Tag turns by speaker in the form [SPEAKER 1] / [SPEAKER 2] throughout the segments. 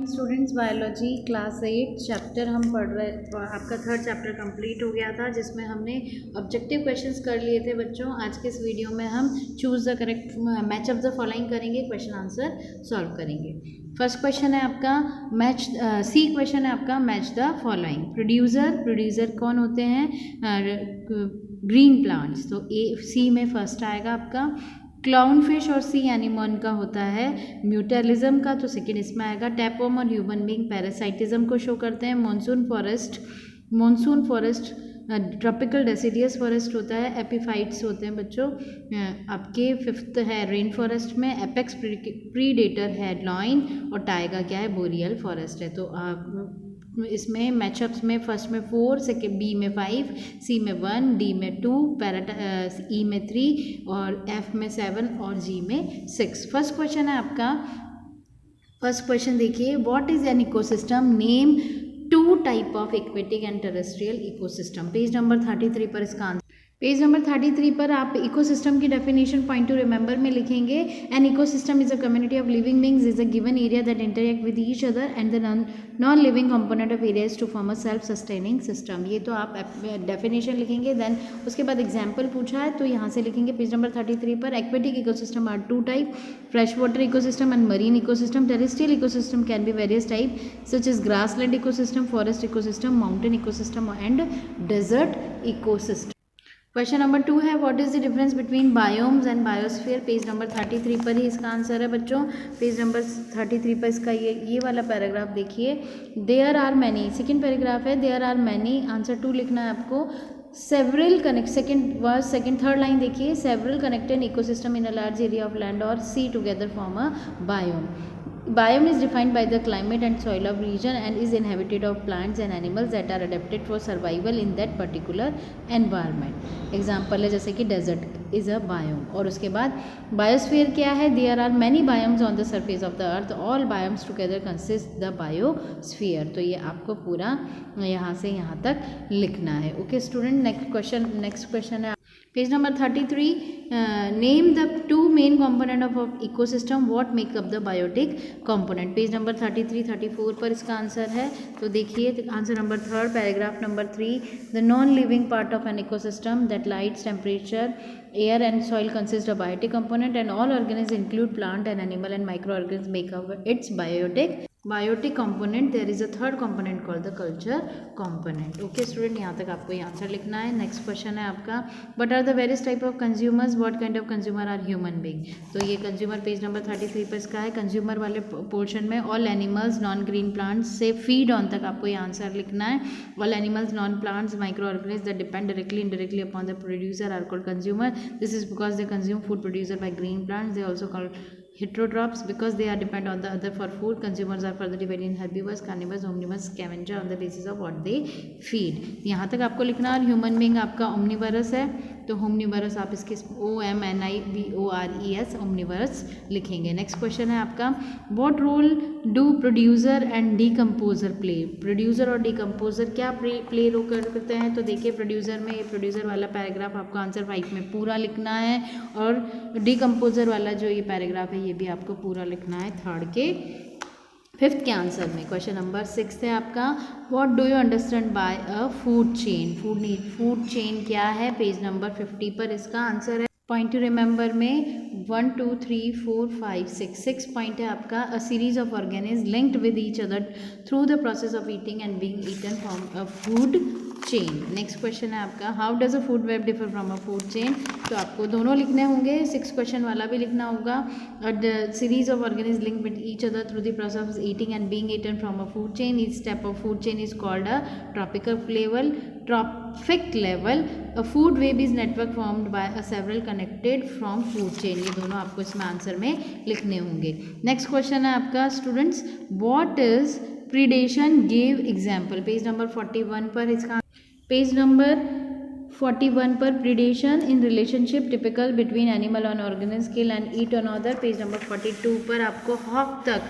[SPEAKER 1] Students, biology class 8 chapter हम पढ़ रहे, आपका थर्ड चैप्टर कंप्लीट हो गया था जिसमें हमने ऑब्जेक्टिव क्वेश्चंस कर लिए थे बच्चों। आज के इस वीडियो में हम choose the correct match of the following करेंगे, क्वेश्चन आंसर सॉल्व करेंगे। फर्स्ट क्वेश्चन है आपका मैच, सी क्वेश्चन है आपका मैच द फॉलोइंग। प्रोड्यूसर कौन होते हैं? ग्रीन प्लांट्स, तो ए सी में फर्स्ट आएगा आपका। क्लाउन फिश और सी एनिमोन का होता है म्यूटलिज्म का, तो सेकेंड इसमें आएगा। टैपवर्म और ह्यूमन बीइंग पैरासाइटिज्म को शो करते हैं। Monsoon forest tropical deciduous forest होता है। एपिफाइट्स होते हैं बच्चों आपके। फिफ्थ है रेन फॉरेस्ट में एपेक्स प्रीडेटर है लॉइन, और टाइगर क्या है? बोरियल फॉरेस्ट है। तो इसमें मैचअप्स में फर्स्ट में 4, सेकेंड बी में 5, सी में 1, डी में 2, ई में 3 और एफ में 7 और जी में 6। फर्स्ट क्वेश्चन है आपका। फर्स्ट क्वेश्चन देखिए, what is an ecosystem? Name 2 type of aquatic and terrestrial ecosystem. Page number 33 पर इसका आंसर। पेज नंबर 33 पर आप इकोसिस्टम की डेफिनेशन पॉइंट टू रिमेंबर में लिखेंगे। An ecosystem is a community of living beings is a given area that interact with each other and the non living component of areas to form a self sustaining system. ये तो आप definition लिखेंगे। Then उसके बाद example पूछा है तो यहाँ से लिखेंगे पेज नंबर 33 पर। Aquatic ecosystem are 2 type, fresh water ecosystem and marine ecosystem. Terrestrial ecosystem can be various type such is grassland ecosystem, forest ecosystem, mountain ecosystem and desert ecosystem. Question number 2 है, what is the difference between biomes and biosphere. Page number 33 पर ही इसका answer है बच्चों। Page number 33 पर इसका ये वाला paragraph देखिए। There are many, second paragraph है, देयर आर मैनी, आंसर 2 लिखना है आपको। Several connect, second third line देखिए। Several connected ecosystem in a large area of land और sea together form a biome. Biome is defined by the climate and soil of region and is inhabited of plants and animals that are adapted for survival in that particular environment. Example है जैसे कि desert is a biome. और उसके बाद biosphere क्या है? There are many biomes on the surface of the earth. All biomes together consist the biosphere. तो ये आपको पूरा यहाँ से यहाँ तक लिखना है। ओके स्टूडेंट, नेक्स्ट क्वेश्चन है page number 33। Name the 2 main component of ecosystem, what make up the biotic component. Page number 33, 34 पर इसका आंसर है। तो देखिए answer number 3 paragraph number 3। The non living part of an ecosystem that lights temperature air and soil consist of biotic component and all organisms include plant and animal and microorganisms make up its biotic component. There is a third component called the culture component. Okay student, यहाँ तक आपको ये answer लिखना है। Next question है आपका, what are the various type of consumers, what kind of consumer are human being। तो ये कंज्यूमर पेज नंबर 33 पर इसका है। कंज्यूमर वाले पोर्शन में all animals, non green plants से फीड ऑन तक आपको ये आंसर लिखना है। All animals, non plants, micro organism that depend directly indirectly upon the producer are called consumer. This is because they consume food produced by green plants. They are also called heterotrophs because they are depend on the other for food. Consumers are further divided in herbivores, carnivores, omnivorous, scavenger on the basis of what they feed. यहाँ तक आपको लिखना है। और human being आपका ओमनिवरस है, तो होमनिवरस आप इसके OMNIVORES ओमनिवरस लिखेंगे। नेक्स्ट क्वेश्चन है आपका, what role do producer and decomposer play. Producer और डीकम्पोजर क्या प्ले रोल करते हैं? तो देखिए प्रोड्यूसर में, ये प्रोड्यूसर वाला पैराग्राफ आपको आंसर 5 में पूरा लिखना है, और डीकम्पोजर वाला जो ये पैराग्राफ है ये भी आपको पूरा लिखना है थर्ड के 5th के आंसर में। क्वेश्चन नंबर 6 है आपका, what do you understand by a food chain. Food chain क्या है? पेज नंबर 50 पर इसका आंसर है। पॉइंट टू रिमेंबर में 1 2 3 4 5 6 पॉइंट है आपका। A series of organism linked with each other through the process of eating and being eaten from a food chain. Next question है आपका, how does a food web differ from a food chain. तो आपको दोनों लिखने होंगे, 6 question वाला भी लिखना होगा। The series of organism linked with each other through the process of eating and being eaten from a food chain. Each step of food chain is called a trophic level. A food web is network formed by a several connected from food chain. ये दोनों आपको इसमें answer में लिखने होंगे। Next question है आपका students, what is predation, give example. Page number 41 पर इसका, पेज नंबर 41 पर predation in relationship typical between animal on organism kill and eat another. Page number 42 पर आपको हॉक तक,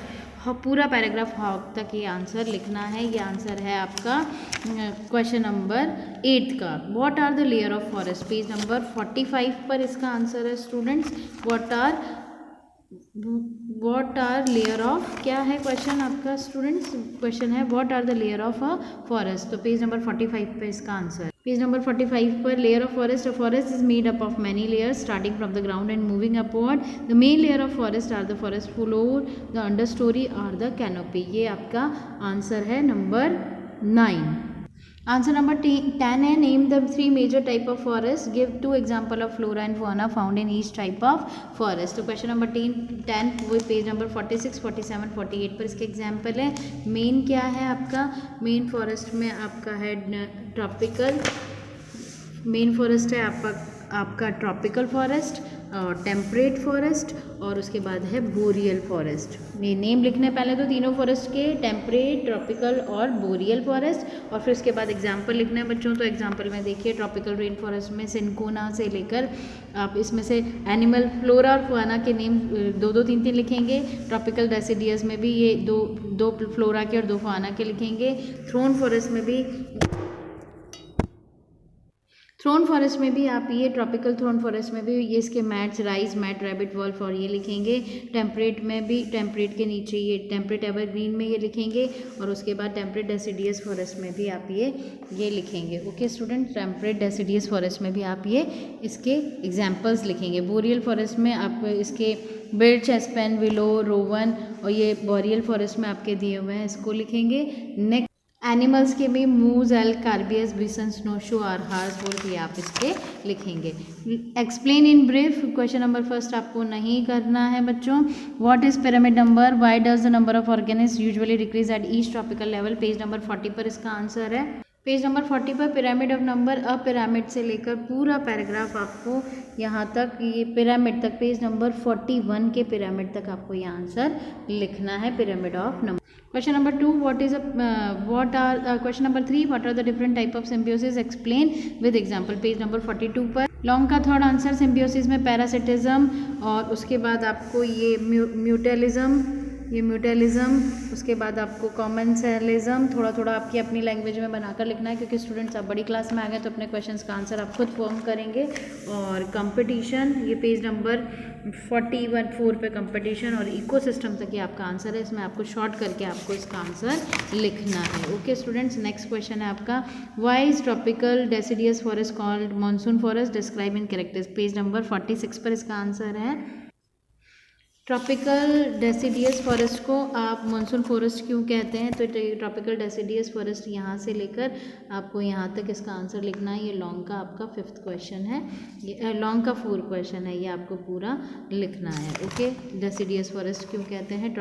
[SPEAKER 1] पूरा पैराग्राफ हॉक तक ये आंसर लिखना है। ये आंसर है आपका क्वेश्चन नंबर 8 का। What are the layer of forest. Page number 45 पर इसका आंसर है students, what are what are layer of, क्या है क्वेश्चन आपका स्टूडेंट्स, क्वेश्चन है what are the layer of a forest. तो पेज नंबर 45 पे इसका आंसर, पेज नंबर 45 पर layer of forest, a forest is made up of many layers starting from the ground and moving upward. The main layer of forest are the forest floor, the understory are the canopy. ये आपका answer है number 9। Answer number 10 है name the 3 major type of forest, give 2 example of flora and fauna found in each type of forest. तो question number 10 वो page number 46, 47, 48 पर इसके example है। Main क्या है आपका, मेन फॉरेस्ट में आपका है ट्रॉपिकल, मेन फॉरेस्ट है आपका ट्रॉपिकल फॉरेस्ट और टेम्परेट फॉरेस्ट और उसके बाद है बोरियल फॉरेस्ट। नेम लिखने पहले तो तीनों फॉरेस्ट के, टेम्परेट, ट्रॉपिकल और बोरियल फॉरेस्ट, और फिर उसके बाद एग्जाम्पल लिखना है बच्चों। तो एग्जाम्पल में देखिए ट्रॉपिकल रेन फॉरेस्ट में सिनकोना से लेकर आप इसमें से एनिमल फ्लोरा और फाना के नेम 2-2, 3-3 लिखेंगे। ट्रॉपिकल डेसिडियस में भी ये दो फ्लोरा के और 2 फाना के लिखेंगे। थ्रोन फॉरेस्ट में भी आप ये ट्रॉपिकल थ्रोन फॉरेस्ट में भी ये इसके mats, rice mat, rabbit wolf और ये लिखेंगे। टेम्परेट में भी, टेम्परेट के नीचे ये टेम्परेट एवरग्रीन में ये लिखेंगे, और उसके बाद टेम्परेट डेसिडियस फॉरेस्ट में भी आप ये लिखेंगे। Okay student, temperate deciduous forest में भी आप ये इसके एग्जाम्पल्स लिखेंगे। बोरियल फॉरेस्ट में आप इसके बिर्च, एस्पेन, विलो, रोवन, और ये बोरियल फॉरेस्ट में आपके दिए हुए हैं, इसको लिखेंगे। नेक्स्ट एनिमल्स के भी मूज, एल्क, कार्बियस, बिसन, स्नोशू और हार्स वुल्फ, ये आप इसके लिखेंगे। Explain in brief, question number first आपको नहीं करना है बच्चों। What is pyramid number, why does the number of organism usually decrease at each tropical level. Page number 40 पर इसका आंसर है। पेज नंबर 40 पर pyramid of number, a pyramid से लेकर पूरा पैराग्राफ आपको यहाँ तक, ये पिरामिड तक, पेज नंबर 41 के पिरामिड तक आपको ये आंसर लिखना है, pyramid of number. Question number 2, question number 3, what are the different type of symbiosis, explain with example. Page number 42 पर लॉन्ग का थर्ड आंसर, सिम्बियोसिस में पैरासिटिज्म, और उसके बाद आपको ये म्यूटेलिज्म, उसके बाद आपको कॉमेंसलिज्म, थोड़ा थोड़ा आपकी अपनी लैंग्वेज में बनाकर लिखना है, क्योंकि स्टूडेंट्स आप बड़ी क्लास में आ गए तो अपने क्वेश्चंस का आंसर आप खुद फॉर्म करेंगे। और कंपटीशन, ये पेज नंबर 41-4 पे कंपटीशन और इकोसिस्टम तक ये आपका आंसर है। इसमें आपको शॉर्ट करके आपको इसका आंसर लिखना है। ओके स्टूडेंट्स, नेक्स्ट क्वेश्चन है आपका, why is tropical deciduous forest called monsoon forest, describe in characters. Page number 46 पर इसका आंसर है। ट्रॉपिकल डेसिडियस फॉरेस्ट को आप मानसून फॉरेस्ट क्यों कहते हैं, तो ट्रॉपिकल डेसिडियस फॉरेस्ट यहाँ से लेकर आपको यहाँ तक इसका आंसर लिखना है। ये लॉन्ग का आपका 5th क्वेश्चन है, ये लॉन्ग का 4 क्वेश्चन है, ये आपको पूरा लिखना है। ओके, डेसिडियस फॉरेस्ट क्यों कहते हैं,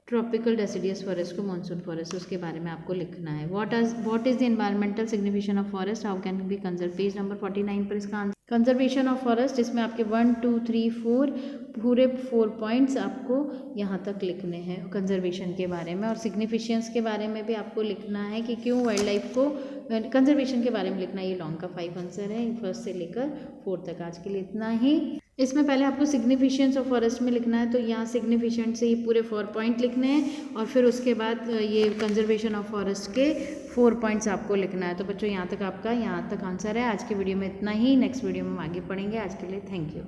[SPEAKER 1] ट्रॉपिकल डेसिडियस फॉरेस्ट को मानसून फॉरेस्ट, उसके बारे में आपको लिखना है। What is the environmental signification of forest, how can be conserve. Page number 49 पर इसका आंसर, कंजर्वेशन ऑफ फॉरेस्ट, इसमें आपके 1, 2, 3, 4 पूरे 4 पॉइंट्स आपको यहाँ तक लिखने हैं कंजर्वेशन के बारे में, और सिग्निफिकेंस के बारे में भी आपको लिखना है कि क्यों वाइल्ड लाइफ को कंजर्वेशन के बारे में लिखना है। ये लॉन्ग का 5 आंसर है, 1 से लेकर 4 तक। आज के लिए इतना ही। इसमें पहले आपको सिग्निफिकेंस ऑफ फॉरेस्ट में लिखना है, तो यहाँ सिग्निफिकेंट से ये पूरे 4 पॉइंट लिखने हैं, और फिर उसके बाद ये कंजर्वेशन ऑफ फॉरेस्ट के 4 पॉइंट्स आपको लिखना है। तो बच्चों यहाँ तक आपका यहाँ तक आंसर है। आज की वीडियो में इतना ही, नेक्स्ट वीडियो में हम आगे पढ़ेंगे। आज के लिए थैंक यू।